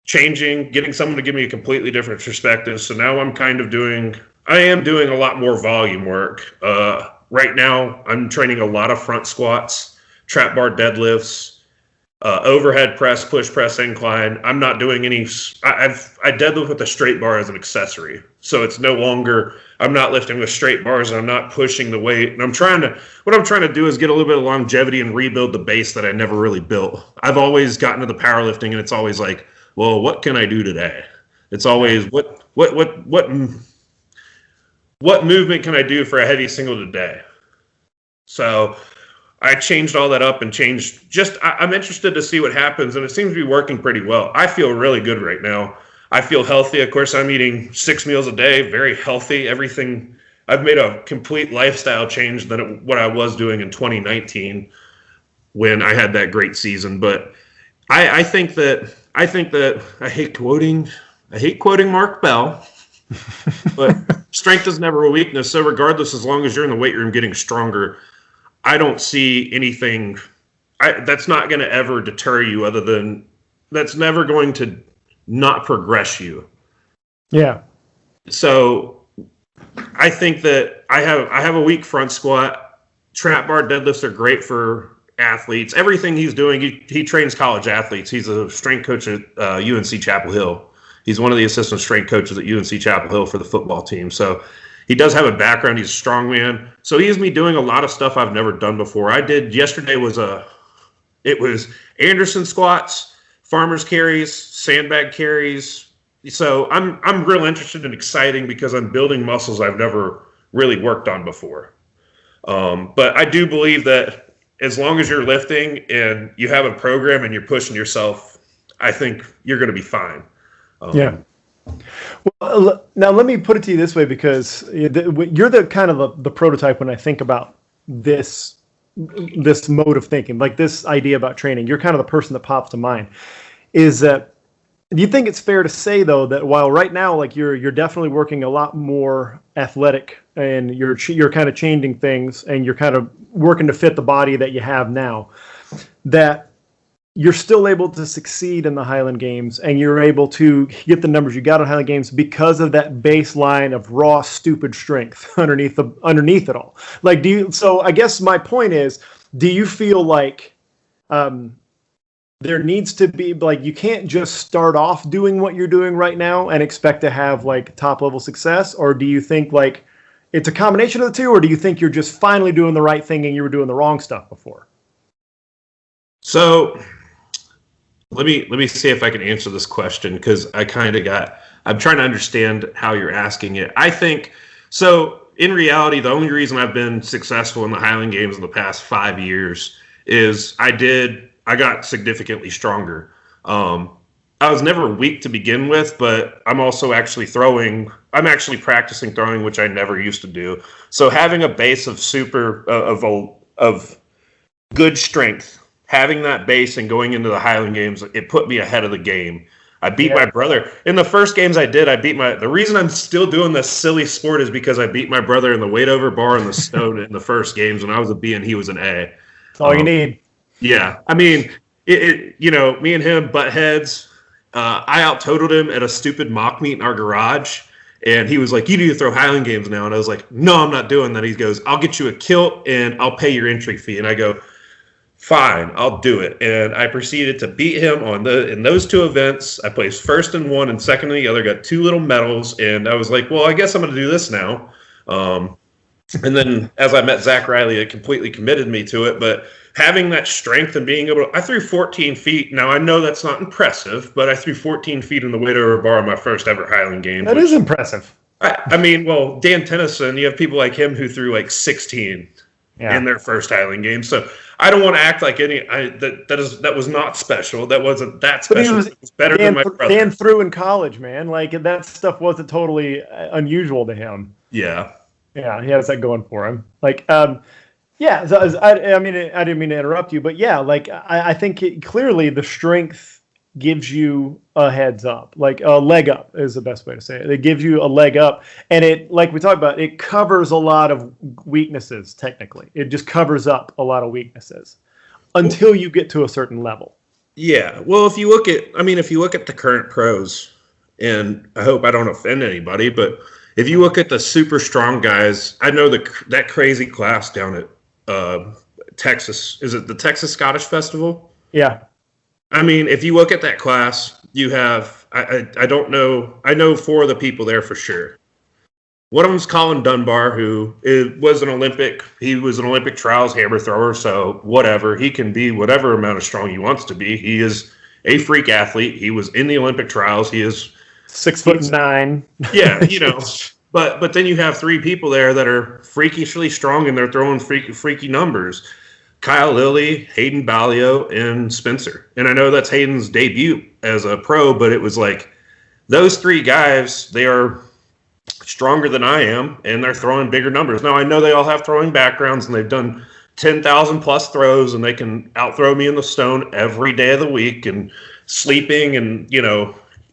getting someone to give me a completely different perspective. So now I am doing a lot more volume work. Right now I'm training a lot of front squats, trap bar deadlifts, overhead press, push press, incline. I'm not doing any. I deadlift with a straight bar as an accessory, so it's no longer. I'm not lifting with straight bars, and I'm not pushing the weight. And what I'm trying to do is get a little bit of longevity and rebuild the base that I never really built. I've always gotten to the powerlifting, and it's always like, well, what can I do today? It's always what movement can I do for a heavy single today? So I changed all that up and I'm interested to see what happens, and it seems to be working pretty well. I feel really good right now. I feel healthy. Of course, I'm eating 6 meals a day, very healthy. Everything. I've made a complete lifestyle change than what I was doing in 2019 when I had that great season. But I think that I hate quoting Mark Bell, But strength is never a weakness. So regardless, as long as you're in the weight room getting stronger, I don't see anything that's not going to ever deter you, other than that's never going to not progress you. Yeah. So I think that I have a weak front squat. Trap bar deadlifts are great for athletes. Everything he's doing, he trains college athletes. He's a strength coach at UNC Chapel Hill. He's one of the assistant strength coaches at UNC Chapel Hill for the football team. So he does have a background. He's a strongman. So he has me doing a lot of stuff I've never done before. I did yesterday it was Anderson squats, farmer's carries, sandbag carries. So I'm real interested and exciting because I'm building muscles I've never really worked on before. But I do believe that as long as you're lifting and you have a program and you're pushing yourself, I think you're going to be fine. Yeah. Well, now let me put it to you this way, because you're the kind of the prototype when I think about this mode of thinking, like this idea about training. You're kind of the person that pops to mind. Is that, do you think it's fair to say though that while right now, like you're definitely working a lot more athletic and you're kind of changing things and you're kind of working to fit the body that you have now, that you're still able to succeed in the Highland Games and you're able to get the numbers you got on Highland Games because of that baseline of raw, stupid strength underneath it all? Like, so I guess my point is, do you feel like there needs to be, like, you can't just start off doing what you're doing right now and expect to have like top level success? Or do you think like it's a combination of the two? Or do you think you're just finally doing the right thing and you were doing the wrong stuff before? So let me see if I can answer this question, because I'm trying to understand how you're asking it. I think, so in reality, the only reason I've been successful in the Highland Games in the past 5 years is I got significantly stronger. I was never weak to begin with, but I'm also actually practicing throwing, which I never used to do. So having a base of of good strength, having that base and going into the Highland Games, it put me ahead of the game. I beat my brother. In the first games I did, the reason I'm still doing this silly sport is because I beat my brother in the weight over bar and the stone in the first games when I was a B and he was an A. That's all you need. Yeah. I mean, me and him butt heads. I out-totaled him at a stupid mock meet in our garage. And he was like, "You need to throw Highland Games now." And I was like, "No, I'm not doing that." He goes, "I'll get you a kilt and I'll pay your entry fee." And I go, "Fine, I'll do it." And I proceeded to beat him in those two events. I placed first in one and second in the other, got 2 little medals. And I was like, well, I guess I'm going to do this now. And then as I met Zach Riley, it completely committed me to it. But having that strength and being able to, I threw 14 feet. Now, I know that's not impressive, but I threw 14 feet in the weight over bar in my first ever Highland game. That is impressive. I mean, well, Dan Tennyson, you have people like him who threw like 16 in their first Highland game. So I don't want to act like that was not special. That wasn't that special. It was better than my brother. Dan threw in college, man. Like, that stuff wasn't totally unusual to him. Yeah. Yeah, he has that going for him. Like, yeah, so I didn't mean to interrupt you, but yeah, like, I think clearly the strength gives you a heads up, like a leg up is the best way to say it. It gives you a leg up, and it, like we talked about, it covers a lot of weaknesses. Technically, it just covers up a lot of weaknesses until you get to a certain level. Yeah, well, if you look at the current pros, and I hope I don't offend anybody, but if you look at the super strong guys, I know that crazy class down at Texas. Is it the Texas Scottish Festival? Yeah. I mean, if you look at that class, you have, I don't know, I know 4 of the people there for sure. One of them's Colin Dunbar, who was an Olympic trials hammer thrower, so whatever. He can be whatever amount of strong he wants to be. He is a freak athlete. He was in the Olympic trials. He is 6'9". Yeah, but then you have 3 people there that are freakishly strong and they're throwing freaky numbers. Kyle Lilly, Hayden Ballio, and Spencer. And I know that's Hayden's debut as a pro, but it was like those 3 guys, they are stronger than I am, and they're throwing bigger numbers. Now, I know they all have throwing backgrounds, and they've done 10,000 plus throws, and they can outthrow me in the stone every day of the week and sleeping. And,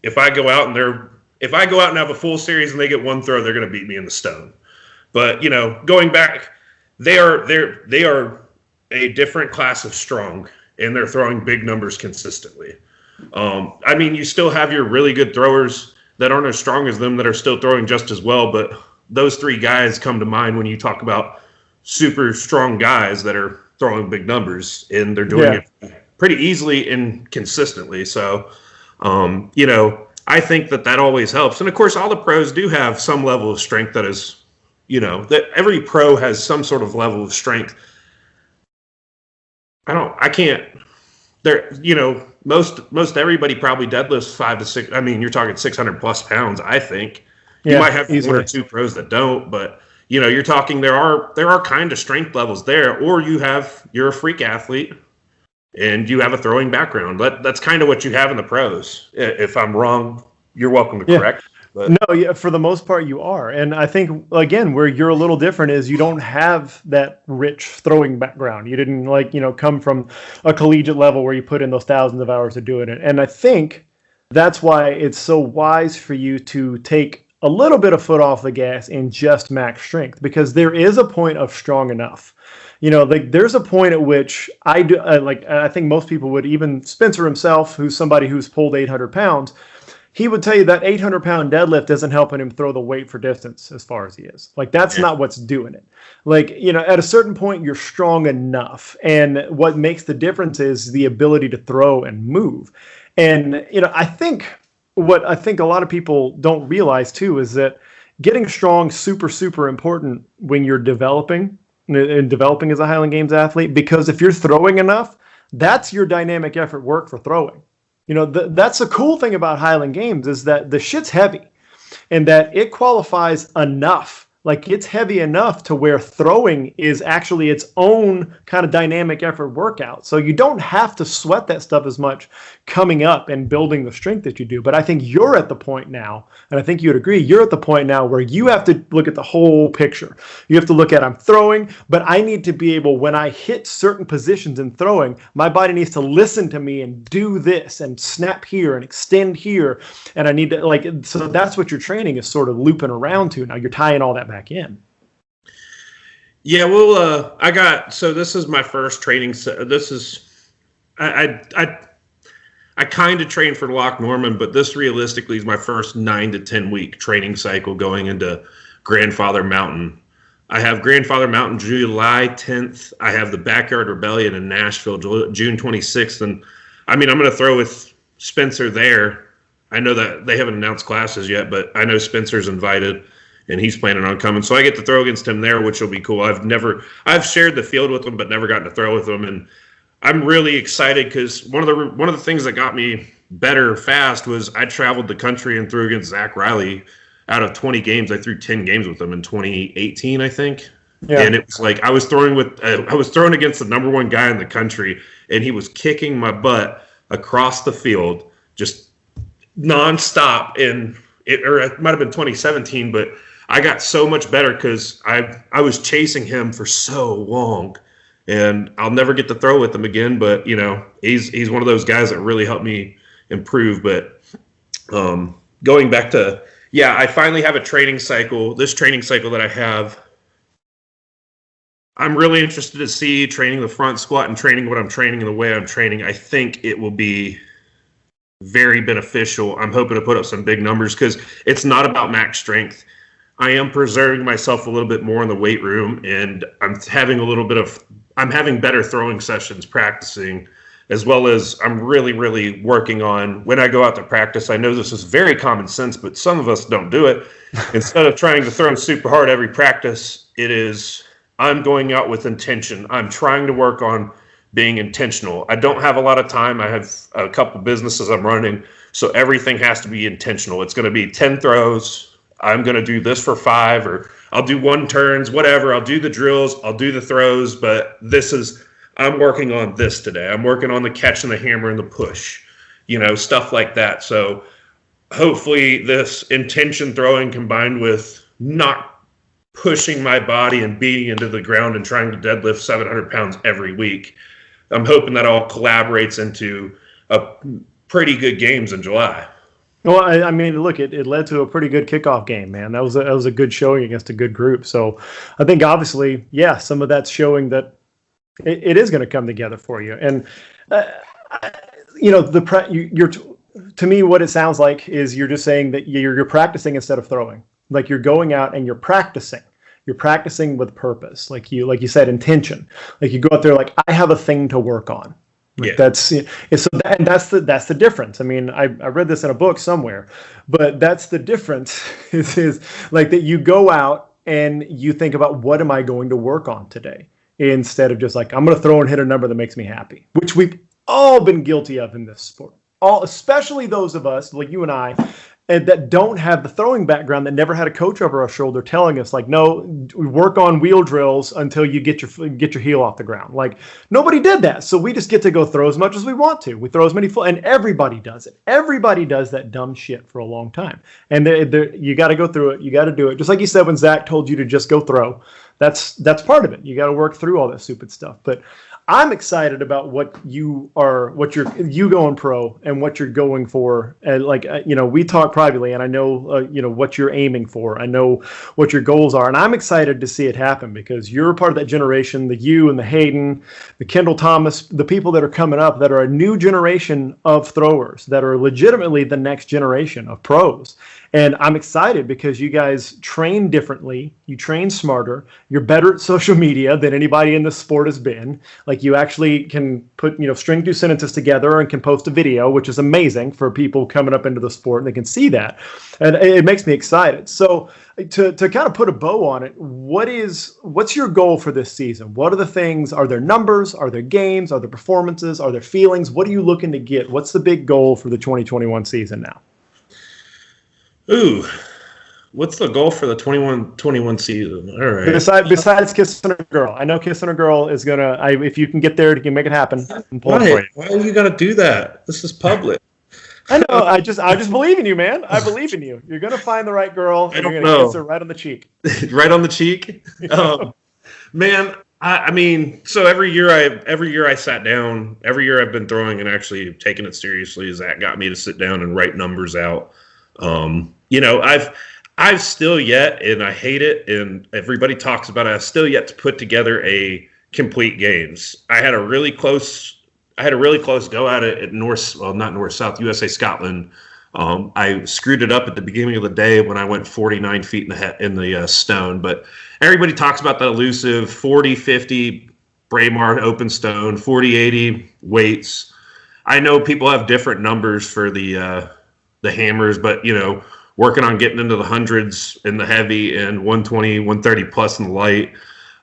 if I go out and they're if I go out and have a full series and they get one throw, they're going to beat me in the stone. But, you know, going back, they are a different class of strong, and they're throwing big numbers consistently. I mean, you still have your really good throwers that aren't as strong as them that are still throwing just as well, but those three guys come to mind when you talk about super strong guys that are throwing big numbers, and they're doing it pretty easily and consistently. So, you know, I think that always helps. And of course, all the pros do have some level of strength that is, you know, that every pro has some sort of level of strength. You know, most everybody probably deadlifts 5 to 6. I mean, you're talking 600 plus pounds, I think. You might have easily one or two pros that don't, but you know, you're talking there are kind of strength levels there, or you're a freak athlete and you have a throwing background. That's kind of what you have in the pros. If I'm wrong, you're welcome to correct. But. No, yeah, for the most part you are. And I think, again, where you're a little different is you don't have that rich throwing background. You didn't come from a collegiate level where you put in those thousands of hours of doing it. And I think that's why it's so wise for you to take a little bit of foot off the gas and just max strength, because there is a point of strong enough. You know, like there's a point at which I think most people would, even Spencer himself, who's somebody who's pulled 800 pounds, he would tell you that 800-pound deadlift isn't helping him throw the weight for distance as far as he is. Like, that's not what's doing it. Like, you know, at a certain point, you're strong enough. And what makes the difference is the ability to throw and move. And, you know, I think a lot of people don't realize, too, is that getting strong super, super important when you're developing as a Highland Games athlete, because if you're throwing enough, that's your dynamic effort work for throwing. You know, that's the cool thing about Highland Games is that the shit's heavy and that it qualifies enough. Like, it's heavy enough to where throwing is actually its own kind of dynamic effort workout. So you don't have to sweat that stuff as much coming up and building the strength that you do. But I think you're at the point now, and I think you would agree, you're at the point now where you have to look at the whole picture. You have to look at, I'm throwing, but I need to be able, when I hit certain positions in throwing, my body needs to listen to me and do this and snap here and extend here. And I need to, so that's what your training is sort of looping around to. Now you're tying all that back in. Yeah, well, so this is my first training. This is, I kind of trained for Loch Norman, but this realistically is my first 9 to 10 week training cycle going into Grandfather Mountain. I have Grandfather Mountain July 10th. I have the Backyard Rebellion in Nashville June 26th. And I mean, I'm going to throw with Spencer there. I know that they haven't announced classes yet, but I know Spencer's invited and he's planning on coming. So I get to throw against him there, which will be cool. I've shared the field with him, but never gotten to throw with him. And I'm really excited because one of the things that got me better fast was I traveled the country and threw against Zach Riley. Out of 20 games, I threw 10 games with him in 2018, I think. Yeah. And it was like I was throwing against the number one guy in the country, and he was kicking my butt across the field just nonstop. It might have been 2017, but I got so much better because I was chasing him for so long. And I'll never get to throw with him again, but you know, he's one of those guys that really helped me improve. But going back to, I finally have a training cycle. This training cycle that I have, I'm really interested to see training the front squat and training what I'm training and the way I'm training. I think it will be very beneficial. I'm hoping to put up some big numbers because it's not about max strength. I am preserving myself a little bit more in the weight room, and I'm having better throwing sessions practicing, as well as I'm really, really working on when I go out to practice. I know this is very common sense, but some of us don't do it. Instead of trying to throw super hard every practice, I'm going out with intention. I'm trying to work on being intentional. I don't have a lot of time. I have a couple businesses I'm running, so everything has to be intentional. It's going to be 10 throws. I'm going to do this for 5, or I'll do 1 turns, whatever. I'll do the drills. I'll do the throws, but I'm working on this today. I'm working on the catch and the hammer and the push, stuff like that. So hopefully this intention throwing combined with not pushing my body and beating into the ground and trying to deadlift 700 pounds every week, I'm hoping that all collaborates into a pretty good games in July. Well, I mean, look, it led to a pretty good kickoff game, man. That was a good showing against a good group. So I think obviously, yeah, some of that's showing that it is going to come together for you. And you're to me, what it sounds like is you're just saying that you're practicing instead of throwing. Like you're going out and you're practicing. You're practicing with purpose, like you said, intention. Like you go out there, like I have a thing to work on. Like that's the difference. I mean, I read this in a book somewhere, but that's the difference. Is like that you go out and you think about what am I going to work on today, instead of just like I'm going to throw and hit a number that makes me happy, which we've all been guilty of in this sport. Especially those of us like you and I, that don't have the throwing background, that never had a coach over our shoulder telling us like, no, work on wheel drills until you get your heel off the ground. Like nobody did that. So we just get to go throw as much as we want to. We throw as many and everybody does it. Everybody does that dumb shit for a long time. And you got to go through it. You got to do it. Just like you said, when Zach told you to just go throw, that's part of it. You got to work through all that stupid stuff. But I'm excited about what you going pro and what you're going for. And we talk privately, and I know, what you're aiming for. I know what your goals are, and I'm excited to see it happen because you're part of that generation, the you and the Hayden, the Kendall Thomas, the people that are coming up that are a new generation of throwers that are legitimately the next generation of pros. And I'm excited because you guys train differently. You train smarter. You're better at social media than anybody in this sport has been. Like you actually can put, string two sentences together and can post a video, which is amazing for people coming up into the sport, and they can see that. And it makes me excited. So to kind of put a bow on it, what's your goal for this season? What are the things? Are there numbers? Are there games? Are there performances? Are there feelings? What are you looking to get? What's the big goal for the 2021 season now? Ooh, what's the goal for the 21 season? All right. Besides kissing a girl, I know kissing a girl is gonna. If you can get there, you can make it happen. Why are you gonna do that? This is public. I know. I just believe in you, man. I believe in you. You're gonna find the right girl, and you're gonna kiss her right on the cheek. Right on the cheek. Man, I mean, so every year I sat down. Every year I've been throwing and actually taking it seriously. Zach got me to sit down and write numbers out. I've still yet, and I hate it, and everybody talks about it, I've still yet to put together a complete games. I had a really close go at it at not North South, USA Scotland. I screwed it up at the beginning of the day when I went 49 feet in the stone, but everybody talks about that elusive 40-50 Braemar open stone, 40-80 weights. I know people have different numbers for the hammers, but working on getting into the hundreds in the heavy and 120, 130 plus in the light,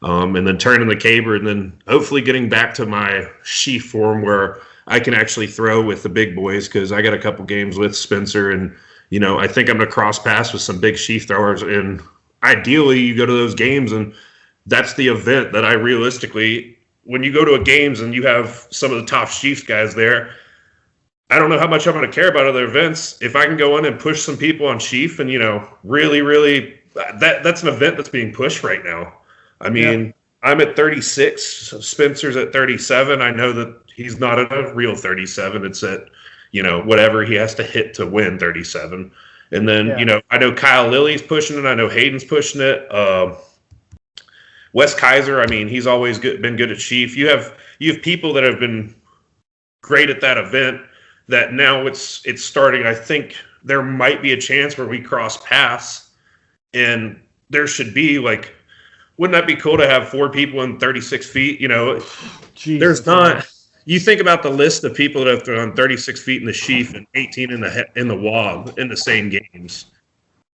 and then turning the caber, and then hopefully getting back to my sheaf form where I can actually throw with the big boys, because I got a couple games with Spencer, and I think I'm gonna cross paths with some big sheaf throwers, and ideally you go to those games, and that's the event that I realistically, when you go to a games and you have some of the top sheaf guys there, I don't know how much I'm going to care about other events. If I can go in and push some people on sheaf and, really, really, that's an event that's being pushed right now. I mean, I'm at 36. Spencer's at 37. I know that he's not at a real 37. It's at, whatever he has to hit to win 37. And then, I know Kyle Lilly's pushing it. I know Hayden's pushing it. Wes Kaiser, I mean, he's always been good at sheaf. You have people that have been great at that event, that now it's starting. I think there might be a chance where we cross paths, and there should be wouldn't that be cool to have 4 people in 36 feet? Jesus, there's not. You think about the list of people that have thrown 36 feet in the sheaf and 18 in the wob in the same games,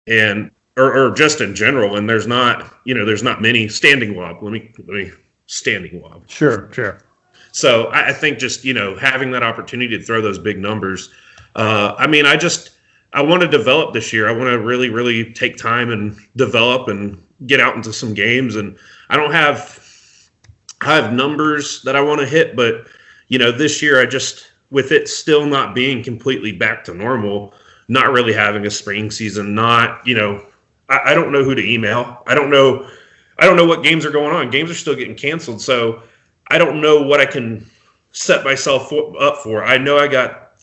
and or just in general. And there's not many standing wob. Let me standing wob. Sure. So I think just, having that opportunity to throw those big numbers. I want to develop this year. I want to really, really take time and develop and get out into some games. And I have numbers that I want to hit, but, this year with it still not being completely back to normal, not really having a spring season, I don't know who to email. I don't know what games are going on. Games are still getting canceled. So I don't know what I can set myself up for. I know I got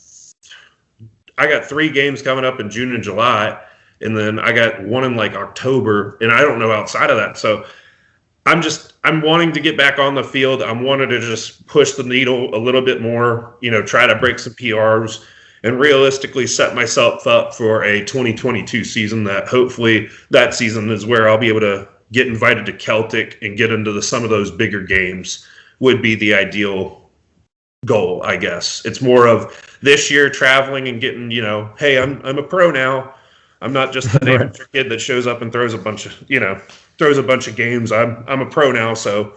I got 3 games coming up in June and July, and then I got one in like October, and I don't know outside of that. So I'm wanting to get back on the field. I'm wanting to just push the needle a little bit more, try to break some PRs and realistically set myself up for a 2022 season that hopefully that season is where I'll be able to get invited to Celtic and get into some of those bigger games would be the ideal goal, I guess. It's more of this year traveling and getting, hey, I'm a pro now. I'm not just an amateur kid that shows up and throws a bunch of games. I'm a pro now, so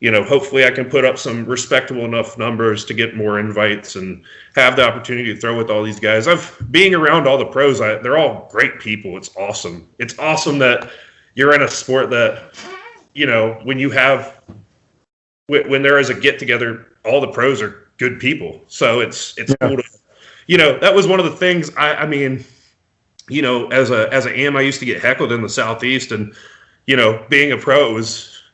hopefully I can put up some respectable enough numbers to get more invites and have the opportunity to throw with all these guys. Being around all the pros, they're all great people. It's awesome. It's awesome that you're in a sport that, when there is a get together, all the pros are good people. So it's cool to, that was one of the things I mean, as an AM, I used to get heckled in the Southeast, and being a pro,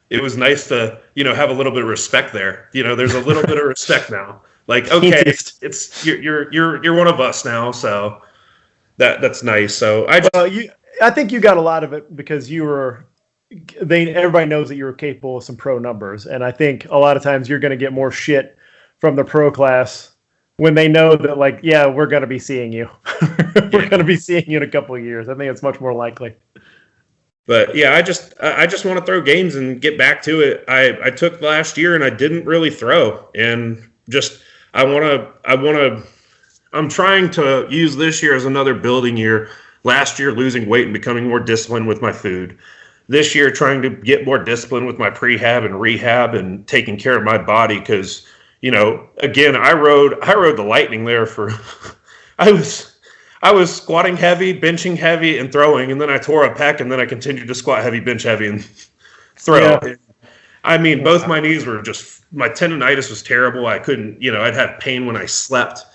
it was nice to have a little bit of respect there. There's a little bit of respect now. Like, okay, it's you're one of us now, so that's nice. So I think you got a lot of it because everybody knows that you were capable of some pro numbers, and I think a lot of times you're going to get more shit from the pro class when they know that, like, yeah, we're going to be seeing you. We're going to be seeing you in a couple of years. I think it's much more likely. But yeah, I just want to throw games and get back to it. I took last year and I didn't really throw, and just I'm trying to use this year as another building year. Last year, losing weight and becoming more disciplined with my food. This year, trying to get more disciplined with my prehab and rehab and taking care of my body. Because, again, I rode the lightning there for, I was squatting heavy, benching heavy, and throwing, and then I tore a pec, and then I continued to squat heavy, bench heavy, and throw. Yeah. I mean, both my knees were my tendonitis was terrible. I couldn't, I'd have pain when I slept.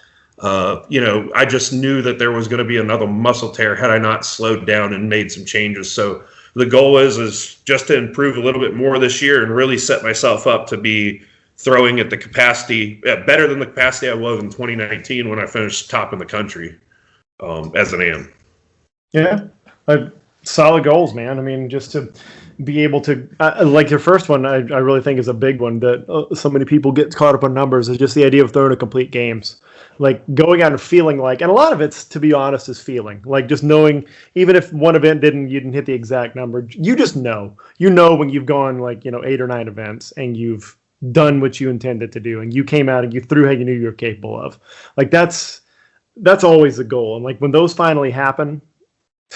I just knew that there was going to be another muscle tear had I not slowed down and made some changes. So the goal is just to improve a little bit more this year and really set myself up to be throwing at the capacity, better than the capacity I was in 2019 when I finished top in the country as an AM. Yeah, solid goals, man. I mean, just to be able to, like your first one, I really think is a big one that so many people get caught up on numbers, is just the idea of throwing to complete games. Like going out and feeling like, and a lot of it's, to be honest, is feeling like just knowing, even if one event you didn't hit the exact number, you just know, when you've gone 8 or 9 events and you've done what you intended to do and you came out and you threw how you knew you were capable of. Like that's always the goal. And like when those finally happen,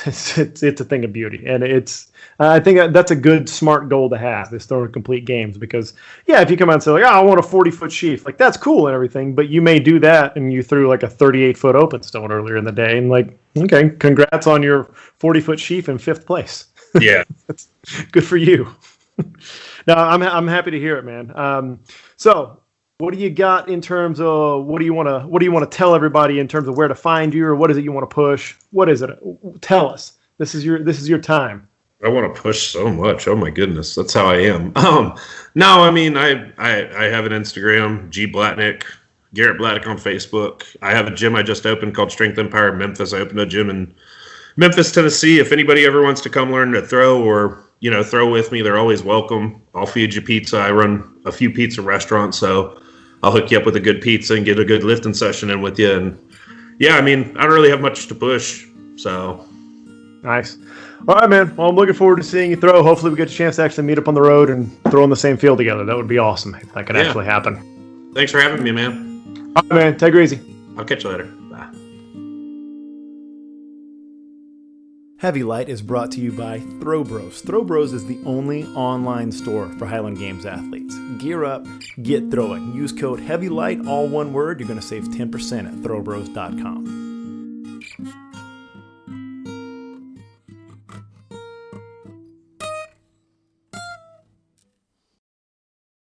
it's a thing of beauty. And I think that's a good, smart goal to have, is throwing complete games. Because, yeah, if you come out and say, like, I want a 40-foot sheaf, like, that's cool and everything, but you may do that and you threw, like, a 38-foot open stone earlier in the day, and, like, okay, congrats on your 40-foot sheaf in 5th place. Yeah. That's good for you. No, I'm happy to hear it, man. So what do you got in terms of what do you want to tell everybody in terms of where to find you, or what is it you want to push? What is it? Tell us. This is your time. I want to push so much. Oh my goodness, that's how I am. No, I mean I have an Instagram, G Blatnik, Garrett Blatnik on Facebook. I have a gym I just opened called Strength Empire Memphis. I opened a gym in Memphis, Tennessee. If anybody ever wants to come learn to throw or throw with me, they're always welcome. I'll feed you pizza. I run a few pizza restaurants, so I'll hook you up with a good pizza and get a good lifting session in with you. And yeah, I mean, I don't really have much to push, so. Nice. All right, man. Well, I'm looking forward to seeing you throw. Hopefully we get a chance to actually meet up on the road and throw in the same field together. That would be awesome if that could actually happen. Thanks for having me, man. All right, man. Take it easy. I'll catch you later. Bye. Heavy Light is brought to you by Throw Bros. Throw Bros is the only online store for Highland Games athletes. Gear up, get throwing. Use code HEAVYLIGHT, all one word. You're going to save 10% at throwbros.com.